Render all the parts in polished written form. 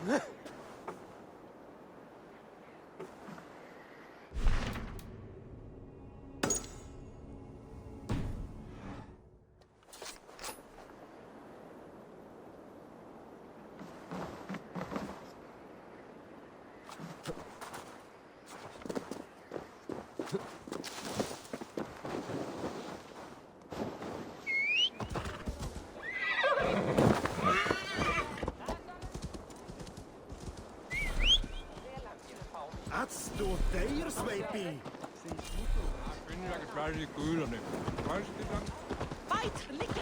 At stod der, Sveipi! Jeg kan klare de guderne. Fight! Lykke til!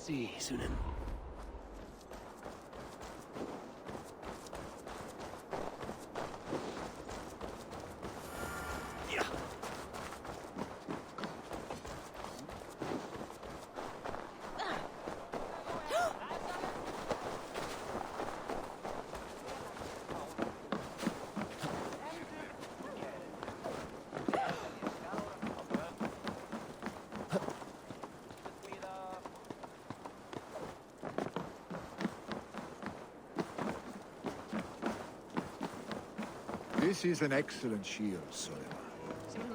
See, Sunan. This is an excellent shield, Sullivan.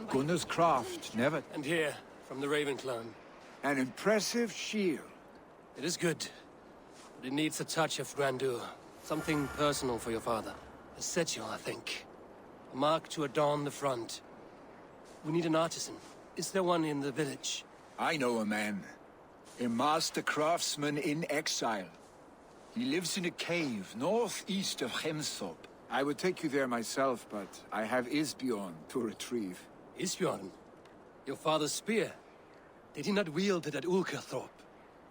Gunnar's craft never... And here, from the Raven clan. An impressive shield. It is good, but it needs a touch of grandeur. Something personal for your father. A sigil, I think. A mark to adorn the front. We need an artisan. Is there one in the village? I know a man. A master craftsman in exile. He lives in a cave northeast of Hemthorpe. I would take you there myself, but I have Isbjorn to retrieve. Isbjorn? Your father's spear? Did he not wield it at Ulkerthorpe?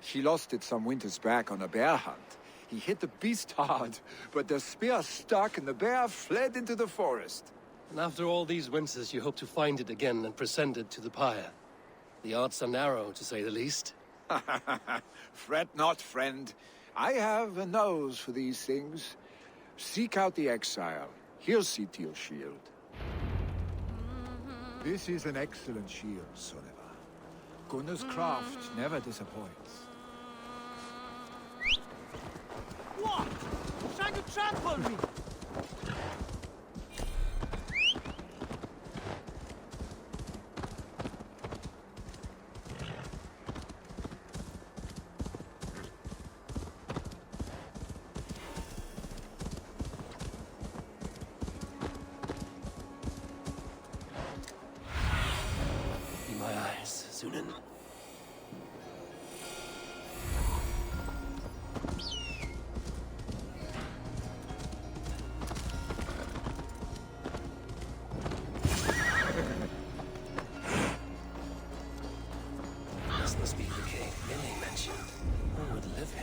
He lost it some winters back on a bear hunt. He hit the beast hard, but the spear stuck and the bear fled into the forest. And after all these winters, you hope to find it again and present it to the pyre. The odds are narrow, to say the least. Fret not, friend. I have a nose for these things. Seek out the exile. He'll see to your shield. This is an excellent shield, Sullivan. Gunnar's craft never disappoints. What? Trying to trample me! Sunan. This must be the cave Millie mentioned. Who would live here?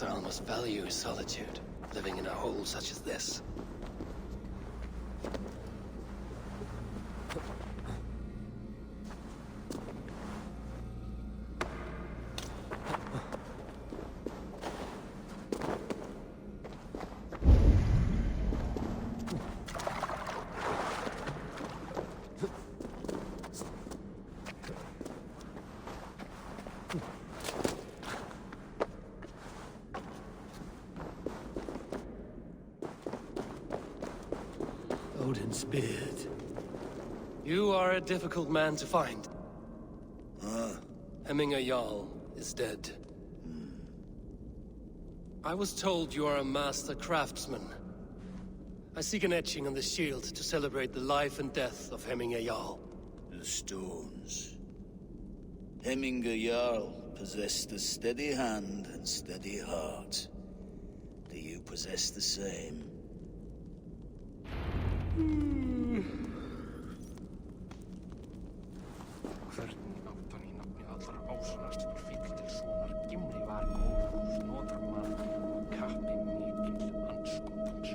exile must value his solitude, living in a hole such as this. Odin's beard. You are a difficult man to find. Hemminger Jarl is dead. I was told you are a master craftsman. I seek an etching on the shield to celebrate the life and death of Hemminger Jarl. The stones. Hemminger Jarl possessed a steady hand and steady heart. Do you possess the same? Hvernig átt hann í nafni allra ásanast var fíll til sonar Gimli var góður, notarmaður og kappi mikill andskotans.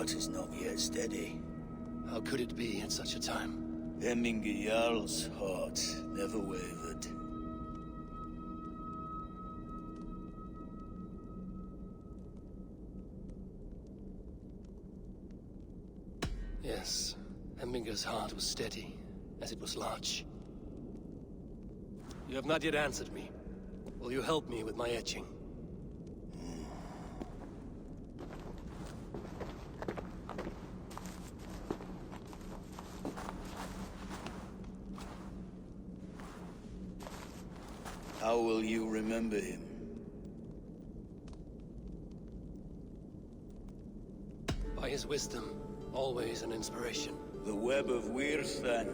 Is not yet steady. How could it be at such a time? Hemminger Jarl's heart never wavered. Yes, Hemminger's heart was steady, as it was large. You have not yet answered me. Will you help me with my etching? How will you remember him? By his wisdom, always an inspiration. The web of Wirth, then.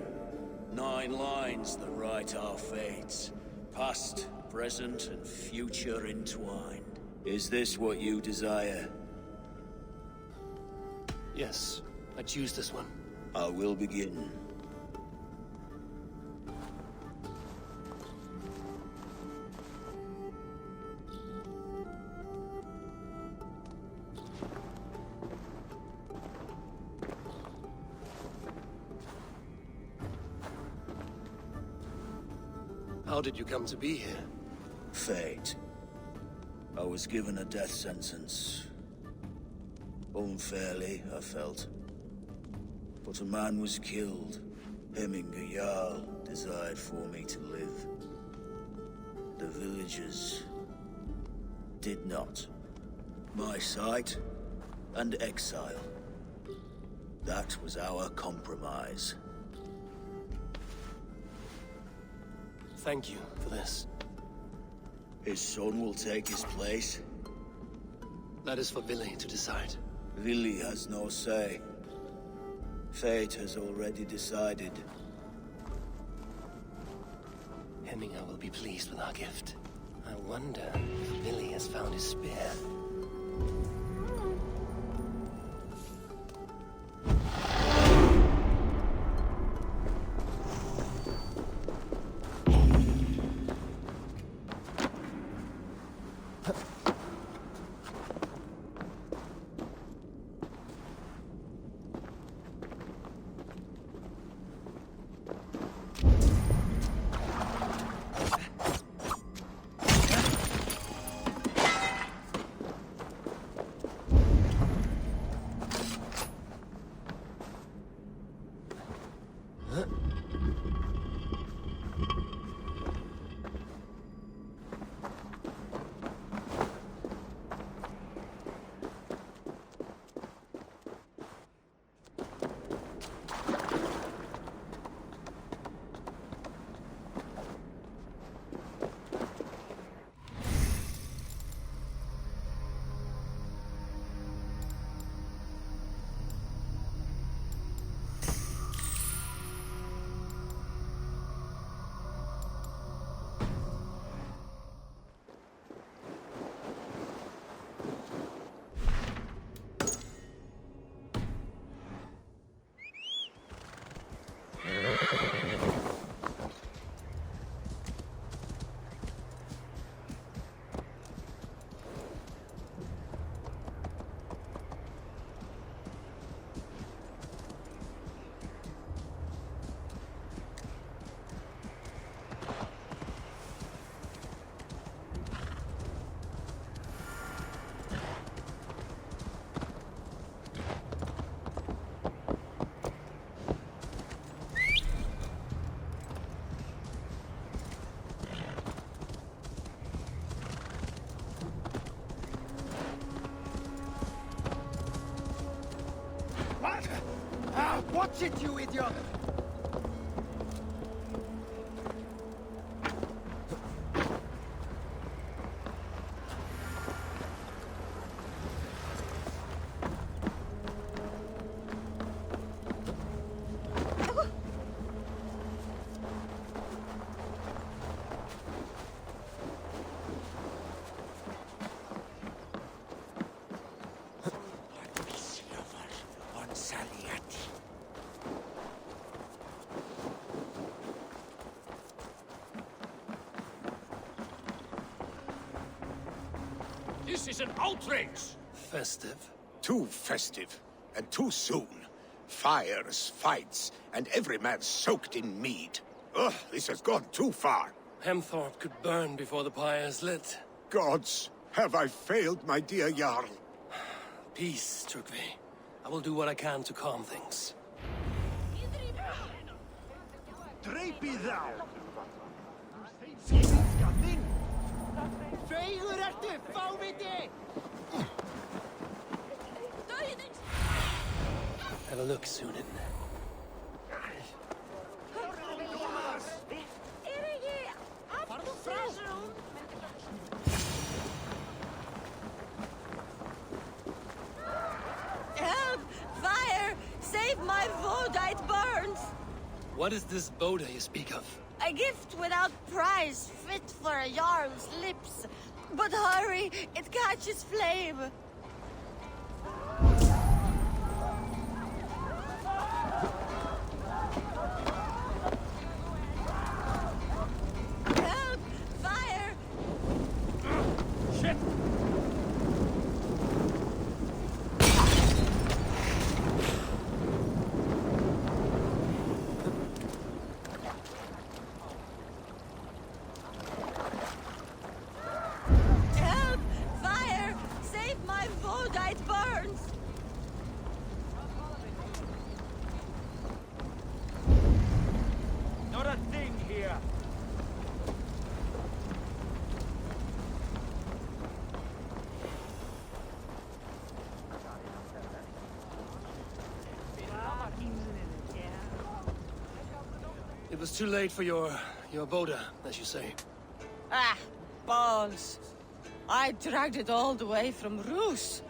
9 lines that write our fates. Past, present, and future entwined. Is this what you desire? Yes, I choose this one. I will begin. How did you come to be here? Fate. I was given a death sentence. Unfairly, I felt. But a man was killed. Hemminger Jarl desired for me to live. The villagers did not. My sight and exile. That was our compromise. Thank you for this. His son will take his place. That is for Vili to decide. Vili has no say. Fate has already decided. Hemminger will be pleased with our gift. I wonder if Vili has found his spear. Watch it, you idiot! This is an outrage! Festive. Too festive, and too soon. Fires, fights, and every man soaked in mead. Ugh, this has gone too far. Hemthorpe could burn before the pyre is lit. Gods, have I failed my dear Jarl? Peace, Trugvi. I will do what I can to calm things. Dreipi thou! Skýrinskatinn! Feigur ertu, fáviti! Have a look, Sunin. Help! Fire! Save my wood, it burns! What is this Boda you speak of? A gift without price, fit for a Jarl's lips. But hurry, it catches flame. Help! Fire! Shit! Help! Fire! Save my wood, it burns! Not a thing here! It was too late for your Boda, as you say. Ah, balls. I dragged it all the way from Roos.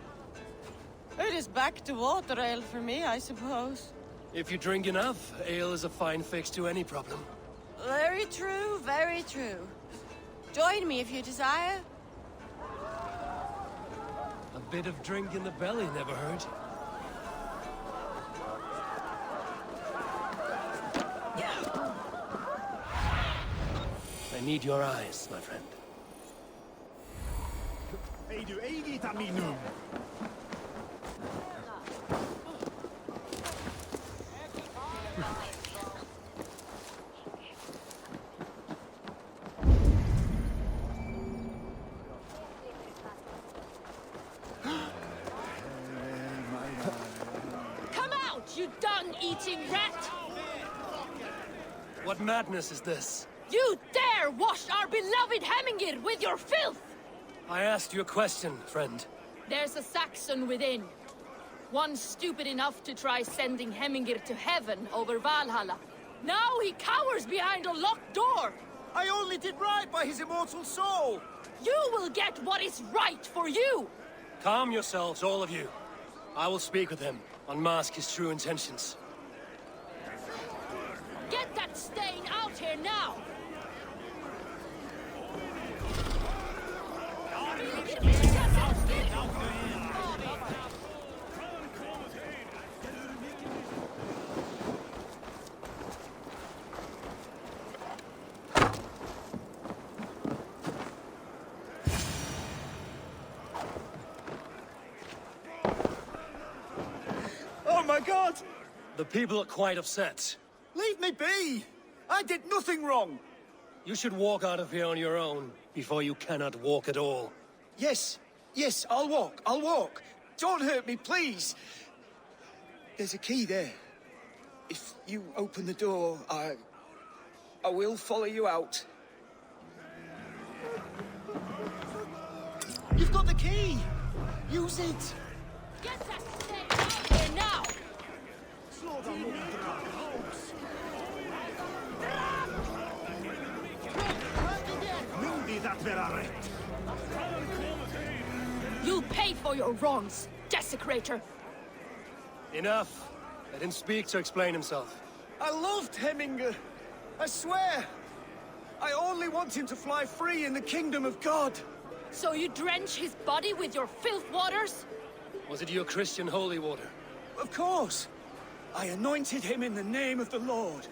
It is back to water ale for me, I suppose. If you drink enough, ale is a fine fix to any problem. Very true, very true. Join me if you desire. A bit of drink in the belly never hurt. I need your eyes, my friend. Ei du eigita minum! Come out, you dung-eating rat! What madness is this? You dare wash our beloved Hemingir with your filth! I asked you a question, friend. There's a Saxon within. One stupid enough to try sending Hemingir to heaven over Valhalla. Now he cowers behind a locked door! I only did right by his immortal soul! You will get what is right for you! Calm yourselves, all of you. I will speak with him, unmask his true intentions. Get that stain out here now! Oh my god! The people are quite upset. Leave me be! I did nothing wrong! You should walk out of here on your own, before you cannot walk at all. Yes, yes, I'll walk. Don't hurt me, please! There's a key there. If you open the door, I will follow you out. You've got the key! Use it! Get that stain out here now! You'll pay for your wrongs, desecrator! Enough. Let him speak to explain himself. I loved Hemminger. I swear. I only want him to fly free in the kingdom of God. So you drench his body with your filth waters? Was it your Christian holy water? Of course. I anointed him in the name of the Lord.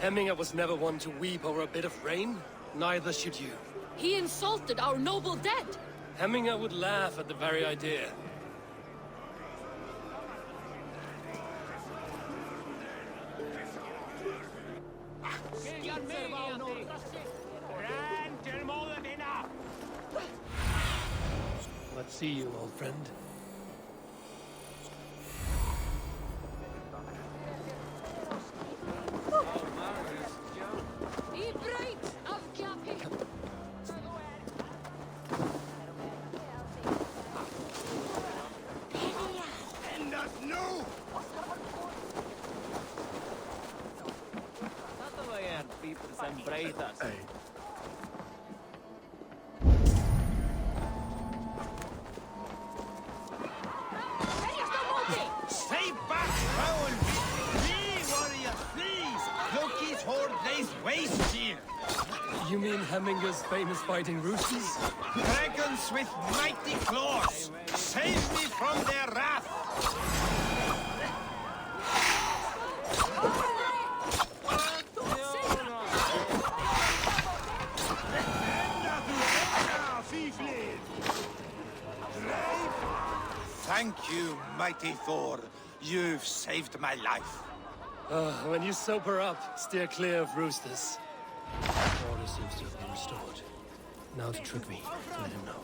Hemminger was never one to weep over a bit of rain. Neither should you. He insulted our noble dead! Hemminger would laugh at the very idea. Let's see you, old friend. Stay back, Raoul! Flee, warrior, please! Loki's horde lays waste here! You mean Hemminger's famous fighting roosters? Dragons with mighty claws! Save me from their wrath! Thank you, mighty Thor. You've saved my life. When you sober up, steer clear of roosters. Order seems to have been restored. Now to trick me, to let him know.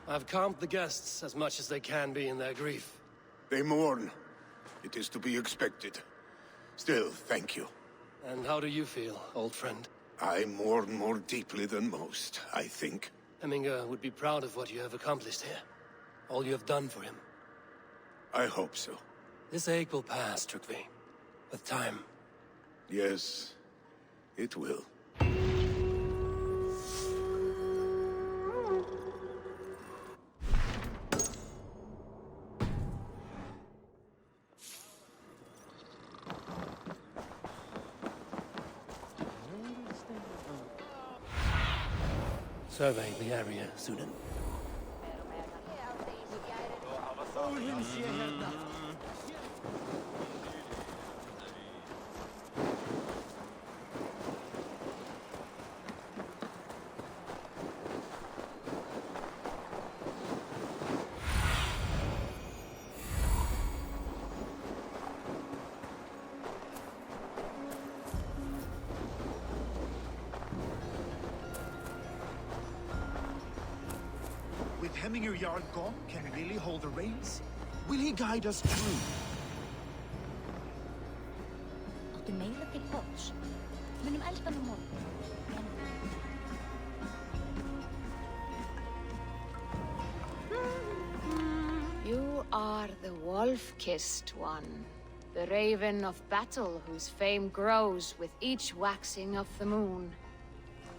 I've calmed the guests as much as they can be in their grief. They mourn. It is to be expected. Still, thank you. And how do you feel, old friend? I mourn more deeply than most, I think. Hemminger would be proud of what you have accomplished here. All you have done for him. I hope so. This ache will pass, Trygve. With time. Yes, it will. Survey the area, Sunan. With Hemminger Jarl gone, can Lily hold the reins? Will he guide us through? Áttu meira til bots. Munum elda nú morgun. You are the wolf-kissed one. The raven of battle whose fame grows with each waxing of the moon.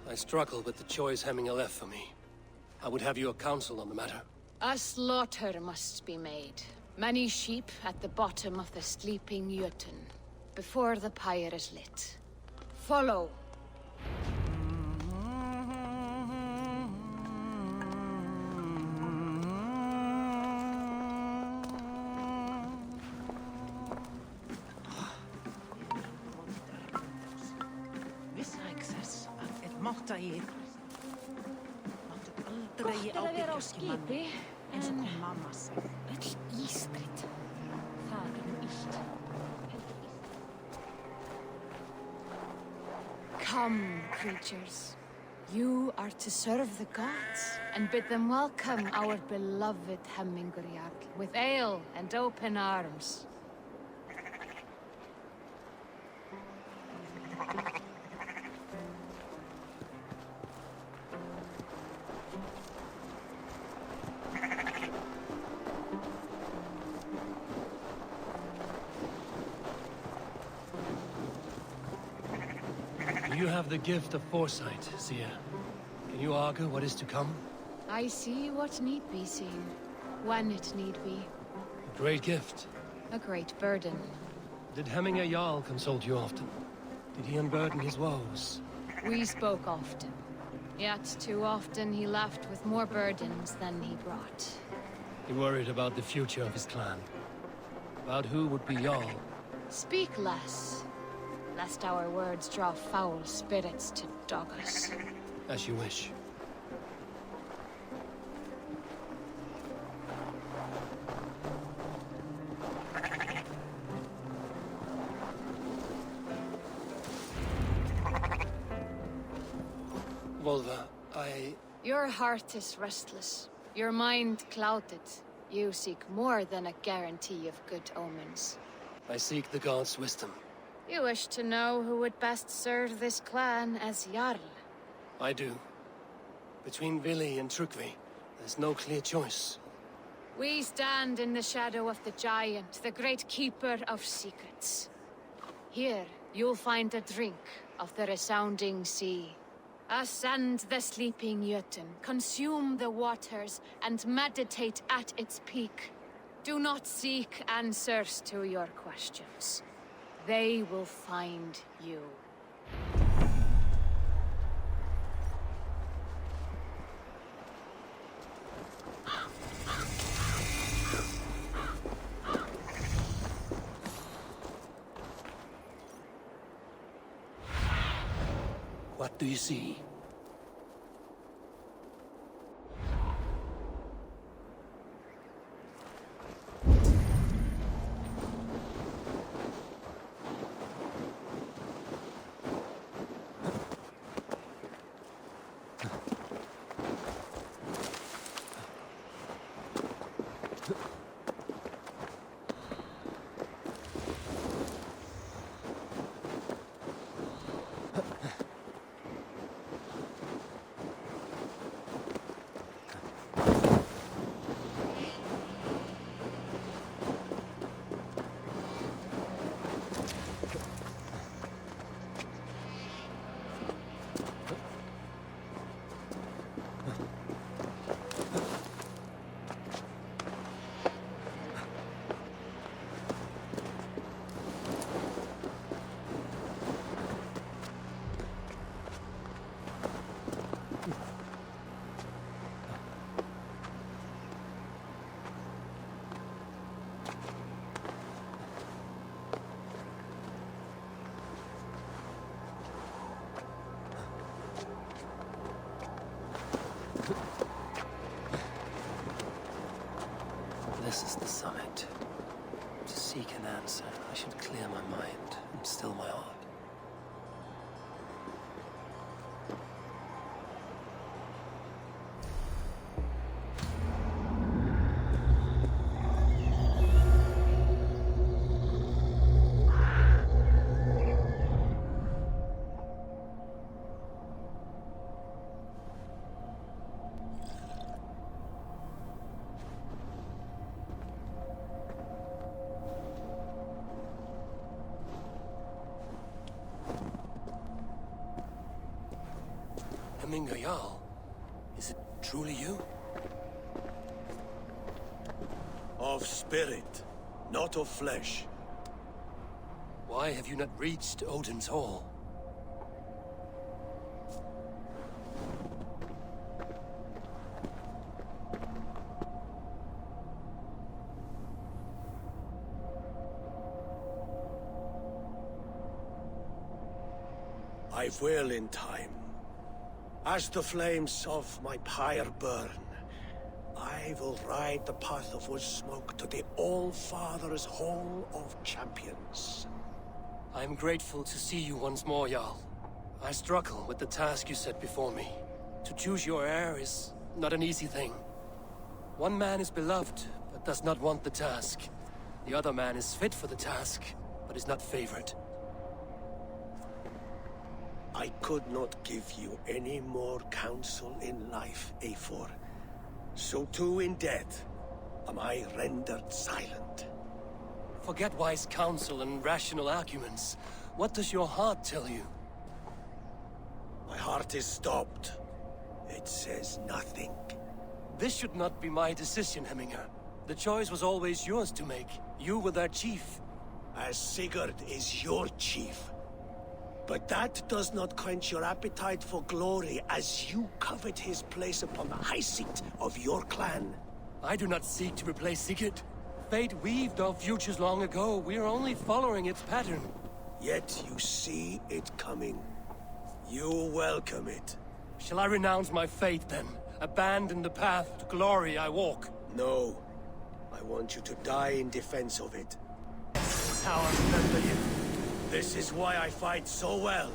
I struggle with the choice Hemminger left for me. I would have your counsel on the matter. A slaughter must be made. Many sheep at the bottom of the sleeping Jötun, before the pyre is lit. Follow. Gott að vera á skipi, eins og kom mamma segir. Öll ískrydd. Það nú illt. Come, creatures. You are to serve the gods, and bid them welcome our beloved Hemingriark with ale and open arms. You have the gift of foresight, Seer. Can you argue what is to come? I see what need be seen, when it need be. A great gift. A great burden. Did Hemminger Jarl consult you often? Did he unburden his woes? We spoke often. Yet too often he left with more burdens than he brought. He worried about the future of his clan. About who would be Jarl. Speak less, lest our words draw foul spirits to dog us. As you wish. Volva, Your heart is restless. Your mind clouded. You seek more than a guarantee of good omens. I seek the gods' wisdom. You wish to know who would best serve this clan as Jarl. I do. Between Vili and Trukvi, there's no clear choice. We stand in the shadow of the giant, the great keeper of secrets. Here, you'll find a drink of the resounding sea. Ascend the sleeping Jötun, consume the waters, and meditate at its peak. Do not seek answers to your questions. They will find you. What do you see? This is the summit. To seek an answer, I should clear my mind and still my heart. Hemminger Jarl, is it truly you? Of spirit, not of flesh. Why have you not reached Odin's Hall? I will in time. As the flames of my pyre burn, I will ride the path of wood smoke to the All-Father's Hall of Champions. I am grateful to see you once more, Jarl. I struggle with the task you set before me. To choose your heir is not an easy thing. One man is beloved, but does not want the task. The other man is fit for the task, but is not favored. I could not give you any more counsel in life, Eivor. So too in death am I rendered silent. Forget wise counsel and rational arguments. What does your heart tell you? My heart is stopped. It says nothing. This should not be my decision, Hemminger. The choice was always yours to make. You were their chief. As Sigurd is your chief. But that does not quench your appetite for glory as you covet his place upon the high seat of your clan. I do not seek to replace Sigurd. Fate weaved our futures long ago. We are only following its pattern. Yet you see it coming. You welcome it. Shall I renounce my fate, then? Abandon the path to glory I walk? No. I want you to die in defense of it. This is how I remember you. This is why I fight so well.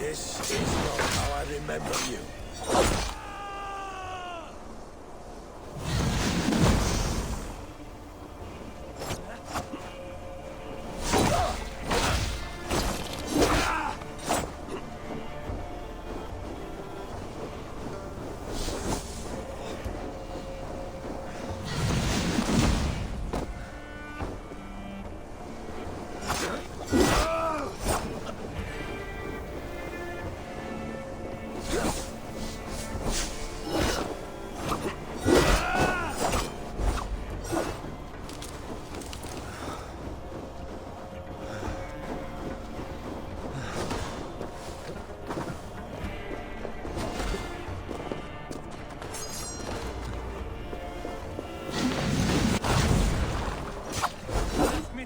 This is not how I remember you.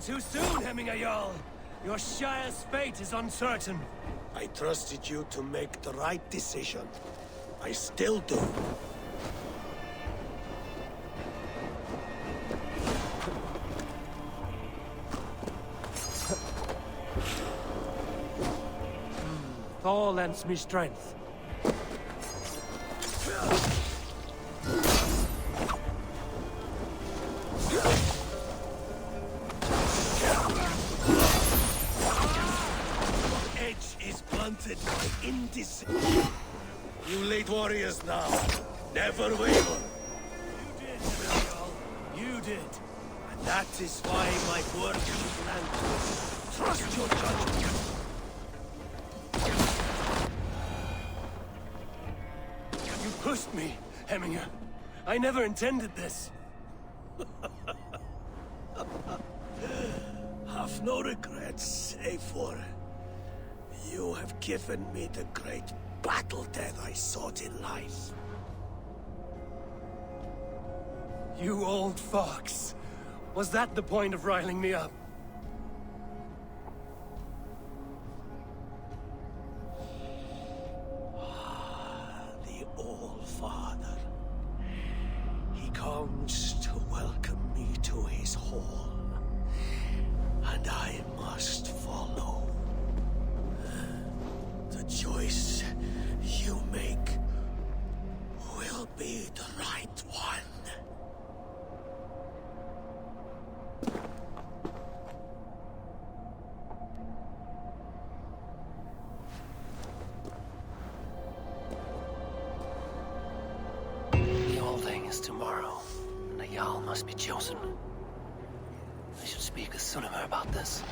Too soon, Hemminger Jarl. Your Shire's fate is uncertain. I trusted you to make the right decision. I still do. Thor lends me strength. By indecision. You late warriors now. Never waver. You did, Hemminger Jarl. You did. And that is why my word will stand. Trust your judgment. You pushed me, Hemminger. I never intended this. Have no regrets, Eivor. You have given me the great battle death I sought in life. You old fox. Was that the point of riling me up? The All-Father. He comes to welcome me to his hall. And I must follow. The choice you make will be the right one. The Althing is tomorrow, and the Jarl must be chosen. I should speak with Sunnema about this.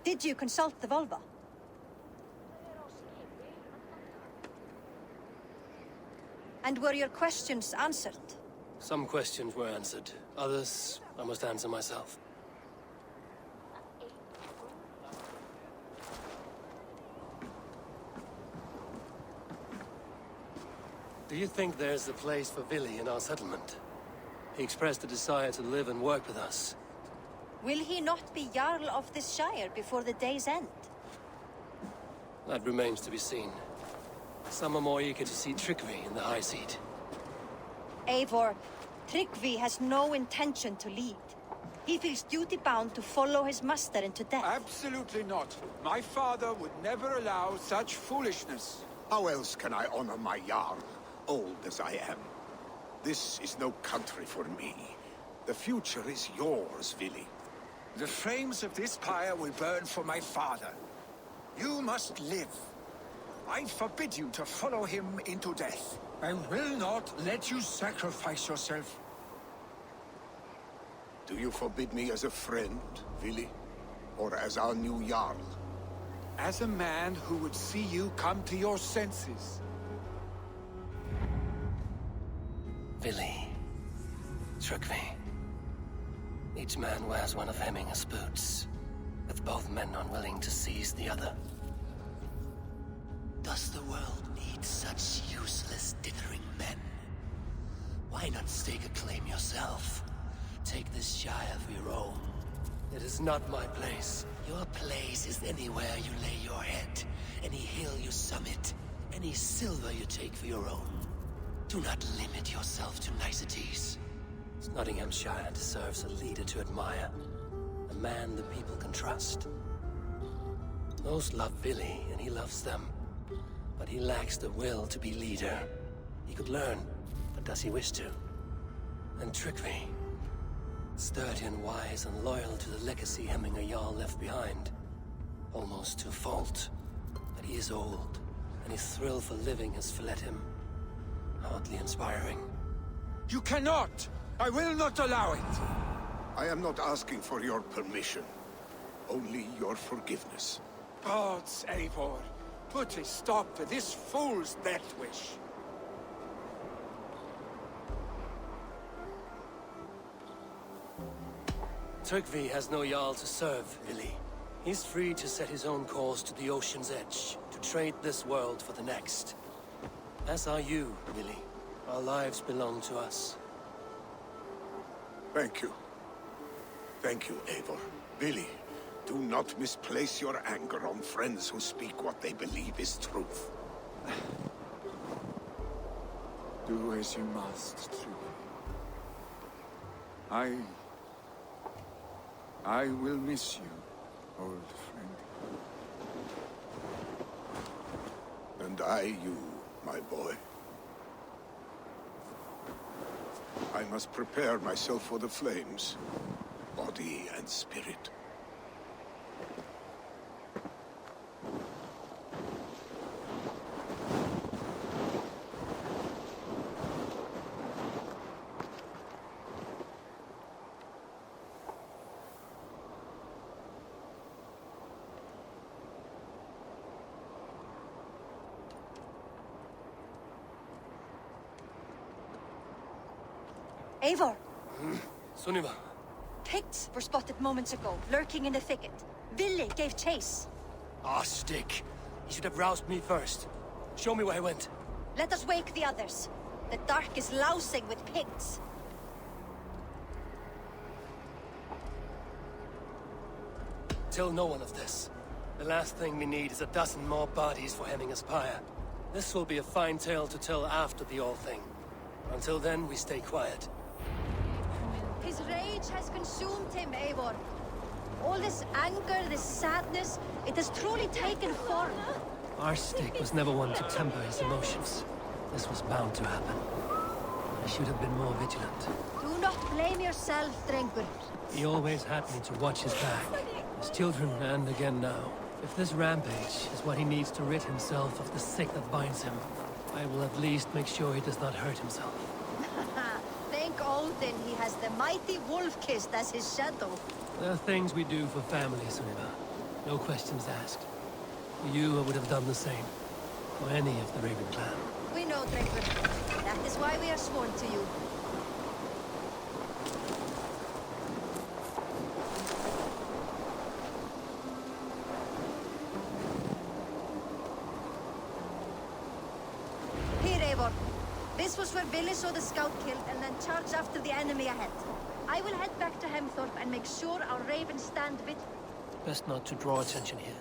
Did you consult the Volva? And were your questions answered? Some questions were answered. Others, I must answer myself. Do you think there's a place for Vili in our settlement? He expressed a desire to live and work with us. Will he not be Jarl of this shire before the day's end? That remains to be seen. Some are more eager to see Tryggvi in the high seat. Eivor, Tryggvi has no intention to lead. He feels duty-bound to follow his master into death. Absolutely not. My father would never allow such foolishness. How else can I honor my Jarl, old as I am? This is no country for me. The future is yours, Vili. The flames of this pyre will burn for my father. You must live. I forbid you to follow him into death. I will not let you sacrifice yourself. Do you forbid me as a friend, Vili? Or as our new Jarl? As a man who would see you come to your senses. Vili. Tryggvi. Each man wears one of Hemminger's boots, with both men unwilling to seize the other. Does the world need such useless, dithering men? Why not stake a claim yourself? Take this shire for your own. It is not my place. Your place is anywhere you lay your head, any hill you summit, any silver you take for your own. Do not limit yourself to niceties. Nottinghamshire deserves a leader to admire. A man the people can trust. Most love Vili, and he loves them. But he lacks the will to be leader. He could learn, but does he wish to? And Tryggvi. Sturdy and wise and loyal to the legacy Hemminger Jarl left behind. Almost to a fault. But he is old, and his thrill for living has fled him. Hardly inspiring. You cannot! I will not allow it! I am not asking for your permission. Only your forgiveness. Gods, Eivor, put a stop to this fool's death wish. Tryggvi has no Jarl to serve, Vili. He's free to set his own course to the ocean's edge, to trade this world for the next. As are you, Vili. Our lives belong to us. Thank you. Thank you, Eivor. Vili, do not misplace your anger on friends who speak what they believe is truth. Do as you must, Tryggvi. I will miss you, old friend. And I you, my boy. I must prepare myself for the flames, body and spirit. Eivor! Sunniva. Picts were spotted moments ago, lurking in the thicket. Vili gave chase. Ah, stick. You should have roused me first. Show me where he went. Let us wake the others. The dark is lousing with pigs. Tell no one of this. The last thing we need is a dozen more bodies for Hemminger's pyre. This will be a fine tale to tell after the all thing. Until then, we stay quiet. His rage has consumed him, Eivor. All this anger, this sadness, it has truly taken form. Our stick was never one to temper his emotions. This was bound to happen. I should have been more vigilant. Do not blame yourself, Drengur. He always had me to watch his back. His children, and again now. If this rampage is what he needs to rid himself of the sick that binds him, I will at least make sure he does not hurt himself. Thank Odin he has the the mighty wolf-kissed as his shadow. There are things we do for family, Sunniva. No questions asked. For you, I would have done the same. For any of the Raven clan. We know, Draper. That is why we are sworn to you. Here, Eivor. This was where Billy saw the scout killed and then charged after the enemy ahead. I will head back to Hemthorpe and make sure our ravens stand with... Best not to draw attention here.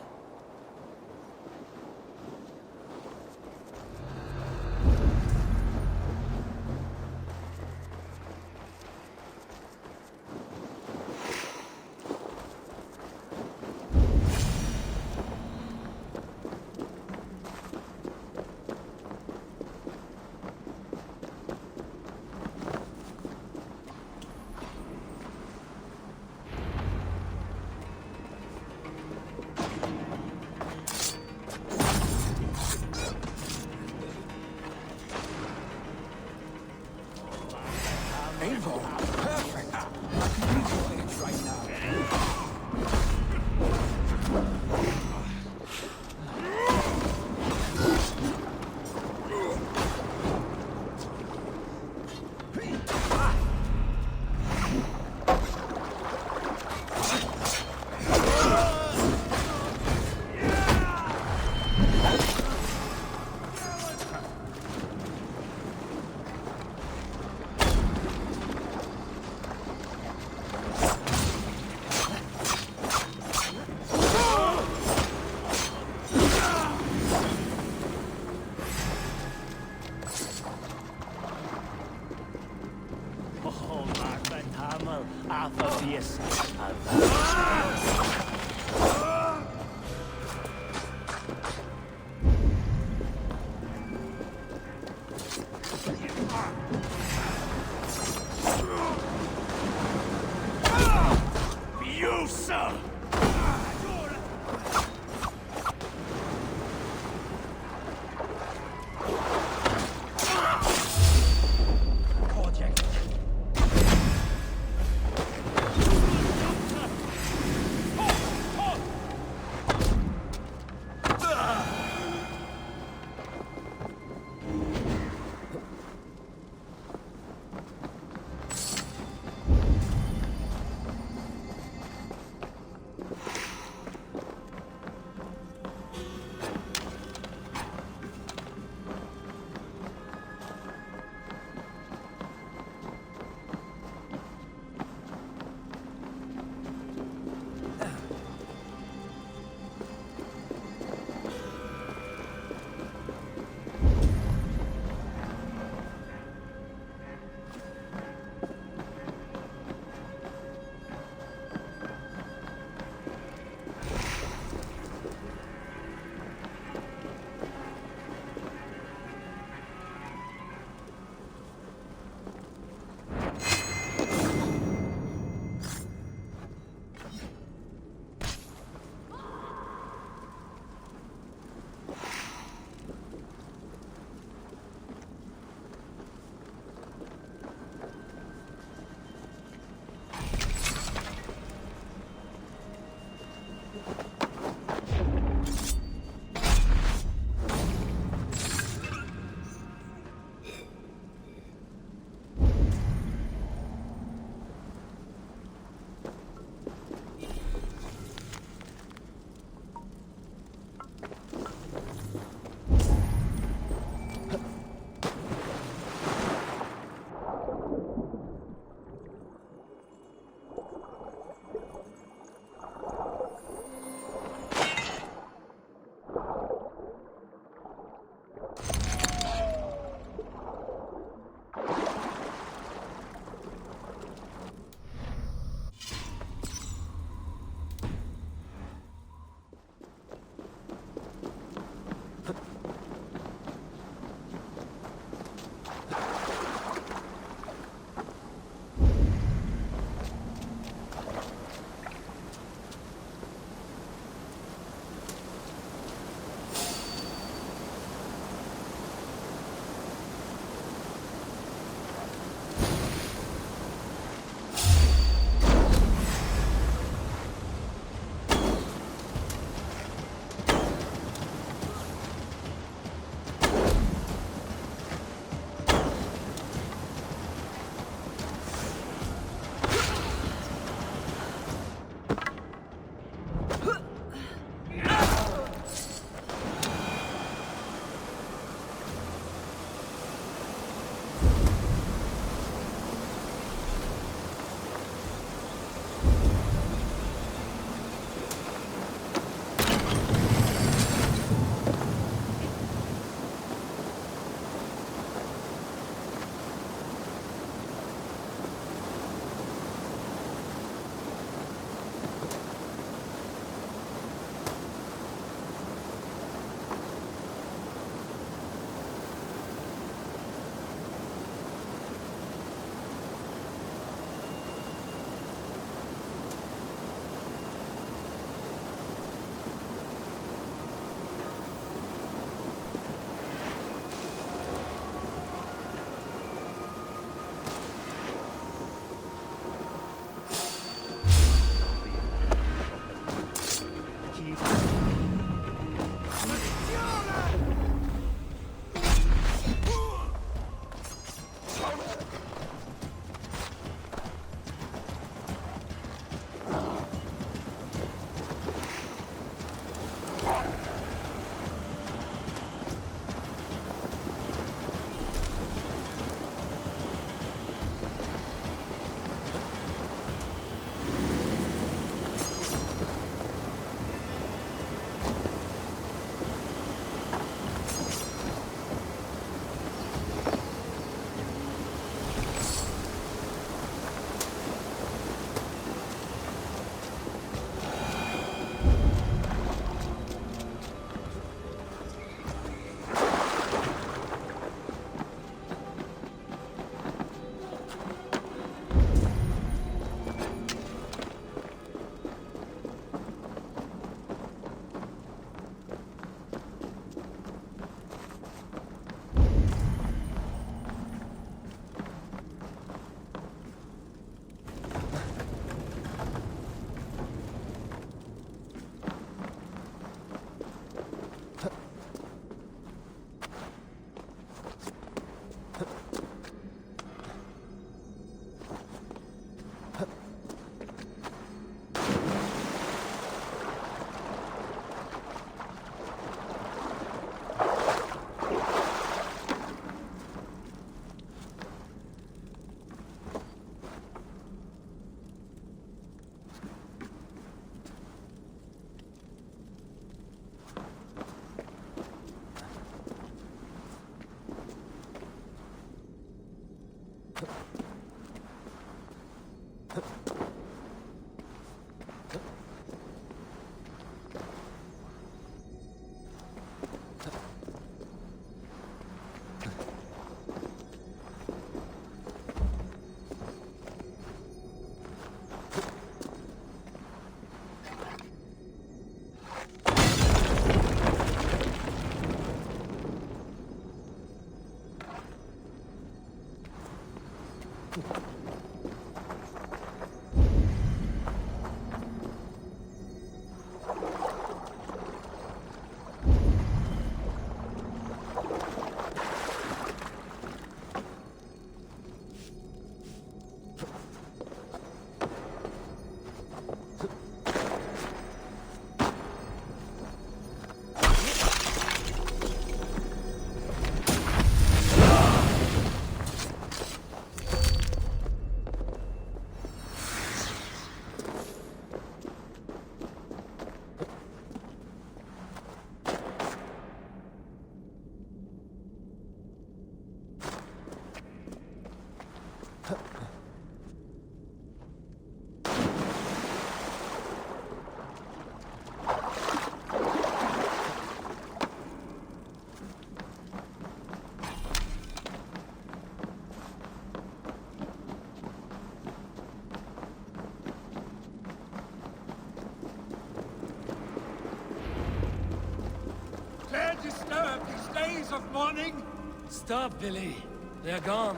disturb these days of mourning? Stop, Billy. They're gone.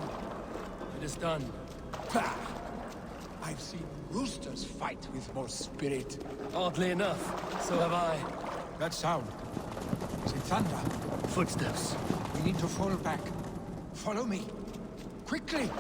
It is done. Pah! I've seen roosters fight with more spirit. Oddly enough, so have I. That sound. Is it thunder? Footsteps. We need to fall back. Follow me. Quickly!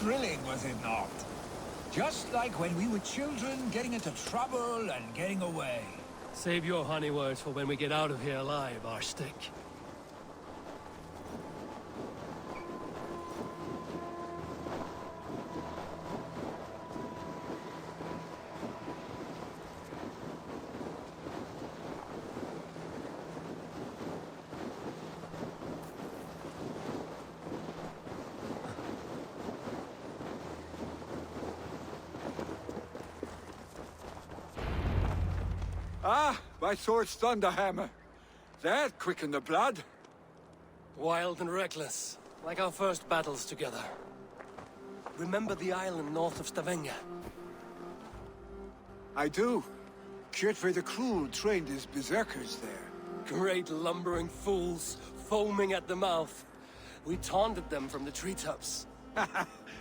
Thrilling, was it not? Just like when we were children, getting into trouble and getting away. Save your honey words for when we get out of here alive, Arstick. Ah, my sword's thunderhammer. That quickened the blood. Wild and reckless, like our first battles together. Remember the island north of Stavanger? I do. Kjotve the Cruel trained his berserkers there. Great lumbering fools, foaming at the mouth. We taunted them from the treetops.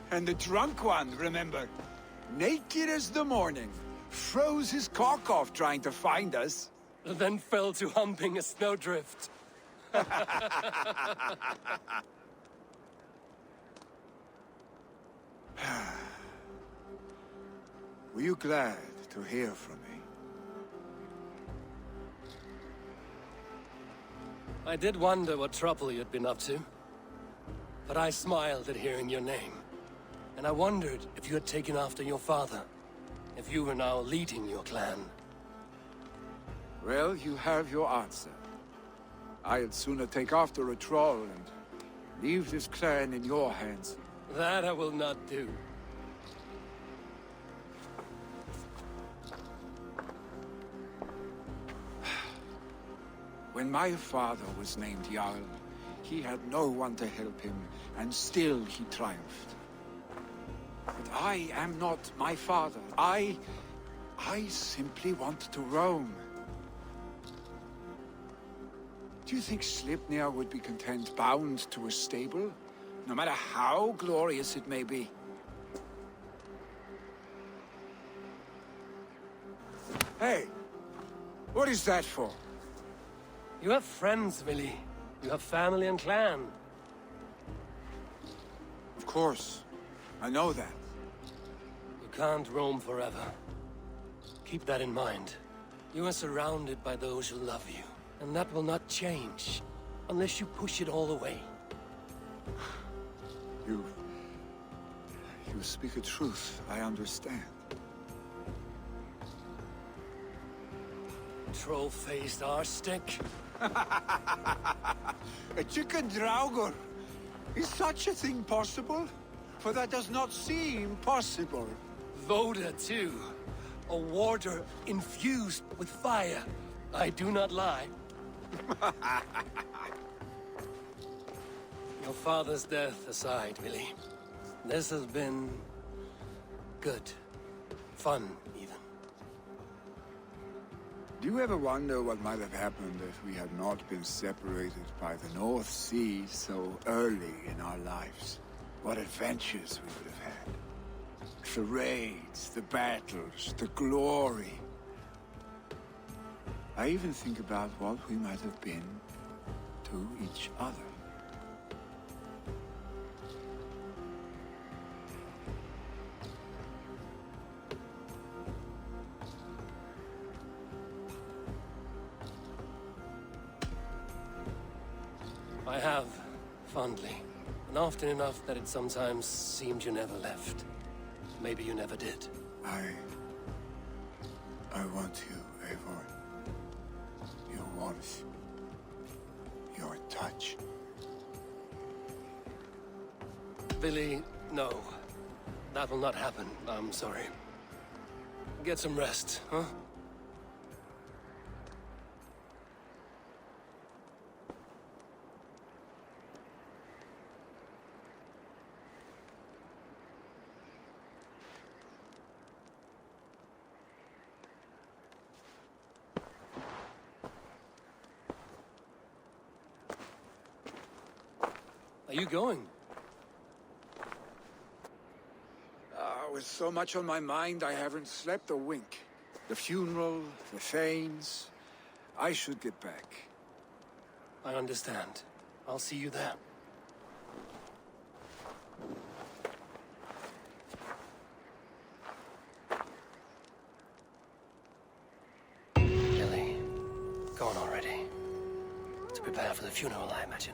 And the drunk one, remember? Naked as the morning. Froze his cock off trying to find us. And then fell to humping a snowdrift. Were you glad to hear from me? I did wonder what trouble you'd been up to. But I smiled at hearing your name. And I wondered if you had taken after your father. If you were now leading your clan. Well, you have your answer. I'd sooner take after a troll and leave this clan in your hands. That I will not do. When my father was named Jarl, he had no one to help him, and still he triumphed. But I am not my father. I simply want to roam. Do you think Sleipnir would be content bound to a stable? No matter how glorious it may be? Hey! What is that for? You have friends, Willy. You have family and clan. Of course. I know that. You can't roam forever. Keep that in mind. You are surrounded by those who love you. And that will not change, unless you push it all away. You speak a truth, I understand. Troll-faced arstick. A chicken draugur! Is such a thing possible? For that does not seem possible. Voda, too. A warder infused with fire. I do not lie. Your father's death aside, Willy. This has been... good. Fun, even. Do you ever wonder what might have happened if we had not been separated by the North Sea so early in our lives? What adventures we would have had. The raids, the battles, the glory. I even think about what we might have been to each other. I have, fondly. And often enough that it sometimes seemed you never left. Maybe you never did. I want you, Eivor. Your warmth. Your touch. Billy, no. That will not happen. I'm sorry. Get some rest, huh? Are you going? With so much on my mind, I haven't slept a wink. The funeral, the Thanes. I should get back. I understand. I'll see you there. Billy, go on already. To prepare for the funeral, I imagine.